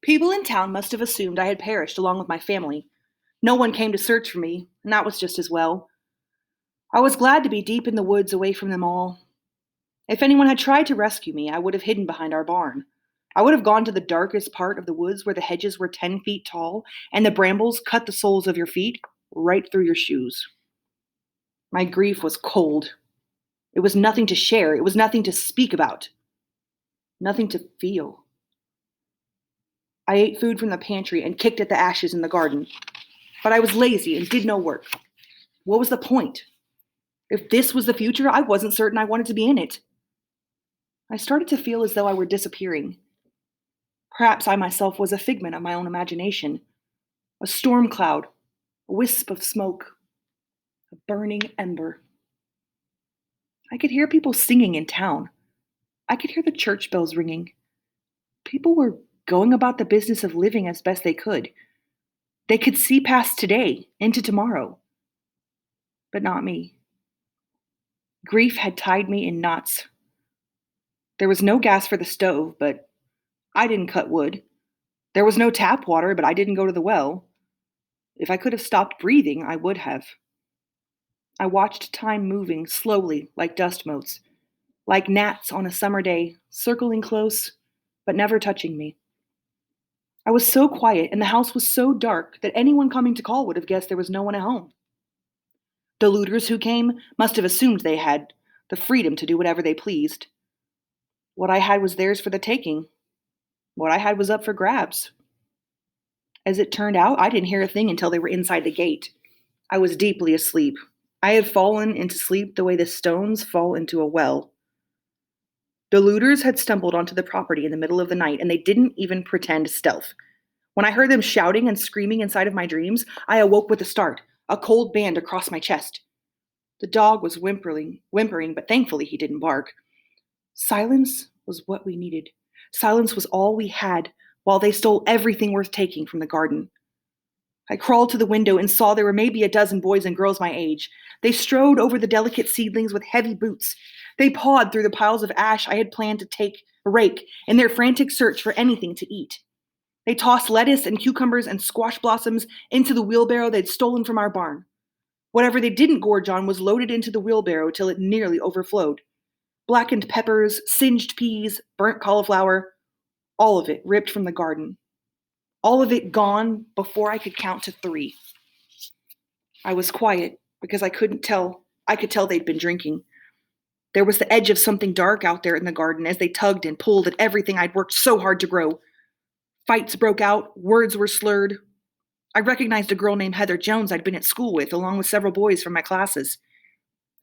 People in town must have assumed I had perished along with my family. No one came to search for me, and that was just as well. I was glad to be deep in the woods away from them all. If anyone had tried to rescue me, I would have hidden behind our barn. I would have gone to the darkest part of the woods where the hedges were 10 feet tall and the brambles cut the soles of your feet right through your shoes. My grief was cold. It was nothing to share, it was nothing to speak about, nothing to feel. I ate food from the pantry and kicked at the ashes in the garden, but I was lazy and did no work. What was the point? If this was the future, I wasn't certain I wanted to be in it. I started to feel as though I were disappearing. Perhaps I myself was a figment of my own imagination, a storm cloud, a wisp of smoke, a burning ember. I could hear people singing in town. I could hear the church bells ringing. People were going about the business of living as best they could. They could see past today into tomorrow, but not me. Grief had tied me in knots. There was no gas for the stove, but I didn't cut wood. There was no tap water, but I didn't go to the well. If I could have stopped breathing, I would have. I watched time moving slowly like dust motes, like gnats on a summer day, circling close, but never touching me. I was so quiet and the house was so dark that anyone coming to call would have guessed there was no one at home. The looters who came must have assumed they had the freedom to do whatever they pleased. What I had was theirs for the taking. What I had was up for grabs. As it turned out, I didn't hear a thing until they were inside the gate. I was deeply asleep. I had fallen into sleep the way the stones fall into a well. The looters had stumbled onto the property in the middle of the night, and they didn't even pretend stealth. When I heard them shouting and screaming inside of my dreams, I awoke with a start, a cold band across my chest. The dog was whimpering, but thankfully he didn't bark. Silence was what we needed. Silence was all we had while they stole everything worth taking from the garden. I crawled to the window and saw there were maybe a dozen boys and girls my age. They strode over the delicate seedlings with heavy boots. They pawed through the piles of ash I had planned to rake in their frantic search for anything to eat. They tossed lettuce and cucumbers and squash blossoms into the wheelbarrow they'd stolen from our barn. Whatever they didn't gorge on was loaded into the wheelbarrow till it nearly overflowed. Blackened peppers, singed peas, burnt cauliflower, all of it ripped from the garden. All of it gone before I could count to 3. I was quiet because I could tell they'd been drinking. There was the edge of something dark out there in the garden as they tugged and pulled at everything I'd worked so hard to grow. Fights broke out, words were slurred. I recognized a girl named Heather Jones I'd been at school with, along with several boys from my classes.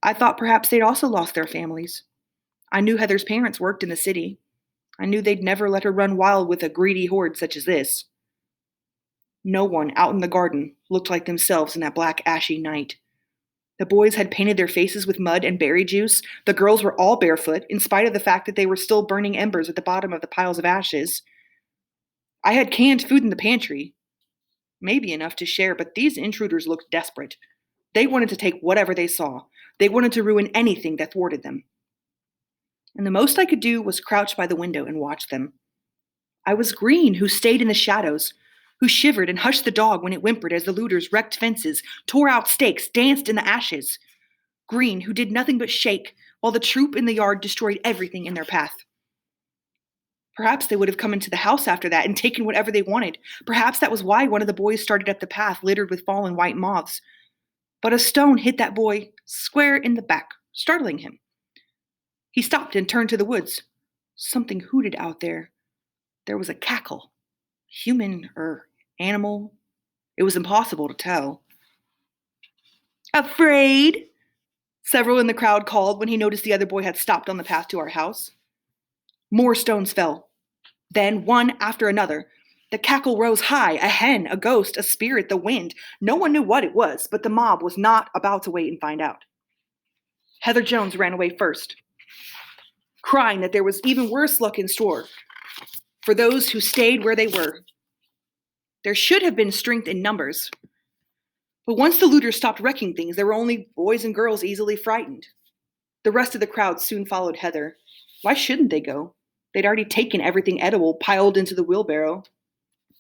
I thought perhaps they'd also lost their families. I knew Heather's parents worked in the city. I knew they'd never let her run wild with a greedy horde such as this. No one out in the garden looked like themselves in that black, ashy night. The boys had painted their faces with mud and berry juice. The girls were all barefoot, in spite of the fact that they were still burning embers at the bottom of the piles of ashes. I had canned food in the pantry, maybe enough to share, but these intruders looked desperate. They wanted to take whatever they saw. They wanted to ruin anything that thwarted them. And the most I could do was crouch by the window and watch them. I was Green, who stayed in the shadows, who shivered and hushed the dog when it whimpered as the looters wrecked fences, tore out stakes, danced in the ashes. Green, who did nothing but shake while the troop in the yard destroyed everything in their path. Perhaps they would have come into the house after that and taken whatever they wanted. Perhaps that was why one of the boys started up the path littered with fallen white moths. But a stone hit that boy square in the back, startling him. He stopped and turned to the woods. Something hooted out there. There was a cackle. Human or animal? It was impossible to tell. Afraid? Several in the crowd called when he noticed the other boy had stopped on the path to our house. More stones fell. Then, one after another, the cackle rose high, a hen, a ghost, a spirit, the wind. No one knew what it was, but the mob was not about to wait and find out. Heather Jones ran away first, crying that there was even worse luck in store for those who stayed where they were. There should have been strength in numbers. But once the looters stopped wrecking things, there were only boys and girls easily frightened. The rest of the crowd soon followed Heather. Why shouldn't they go? They'd already taken everything edible piled into the wheelbarrow.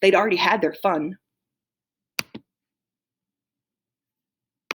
they'd already had their fun.